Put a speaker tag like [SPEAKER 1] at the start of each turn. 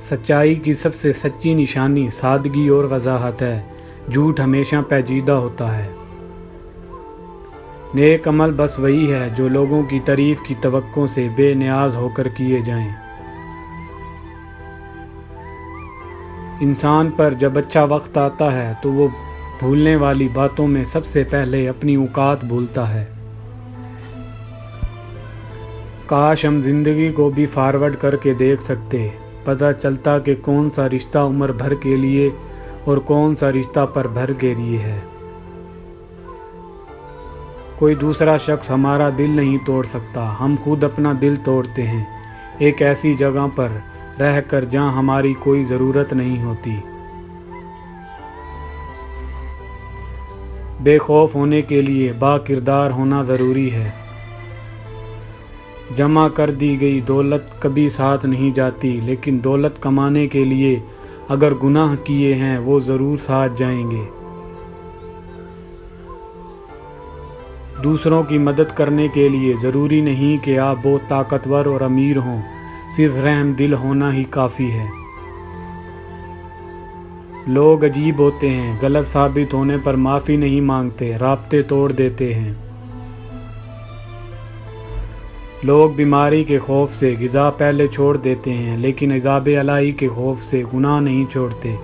[SPEAKER 1] سچائی کی سب سے سچی نشانی سادگی اور وضاحت ہے۔ جھوٹ ہمیشہ پیچیدہ ہوتا ہے۔ نیک عمل بس وہی ہے جو لوگوں کی تعریف کی توقع سے بے نیاز ہو کر کیے جائیں۔ انسان پر جب اچھا وقت آتا ہے تو وہ بھولنے والی باتوں میں سب سے پہلے اپنی اوقات بھولتا ہے۔ کاش ہم زندگی کو بھی فارورڈ کر کے دیکھ سکتے، پتہ چلتا کہ کون سا رشتہ عمر بھر کے لیے اور کون سا رشتہ پر بھر کے لیے ہے۔ کوئی دوسرا شخص ہمارا دل نہیں توڑ سکتا، ہم خود اپنا دل توڑتے ہیں، ایک ایسی جگہ پر رہ کر جہاں ہماری کوئی ضرورت نہیں ہوتی۔ بے خوف ہونے کے لیے با کردار ہونا ضروری ہے۔ جمع کر دی گئی دولت کبھی ساتھ نہیں جاتی، لیکن دولت کمانے کے لیے اگر گناہ کیے ہیں وہ ضرور ساتھ جائیں گے۔ دوسروں کی مدد کرنے کے لیے ضروری نہیں کہ آپ بہت طاقتور اور امیر ہوں، صرف رحم دل ہونا ہی کافی ہے۔ لوگ عجیب ہوتے ہیں، غلط ثابت ہونے پر معافی نہیں مانگتے، رابطے توڑ دیتے ہیں۔ لوگ بیماری کے خوف سے غذا پہلے چھوڑ دیتے ہیں، لیکن عذاب الہی کے خوف سے گناہ نہیں چھوڑتے۔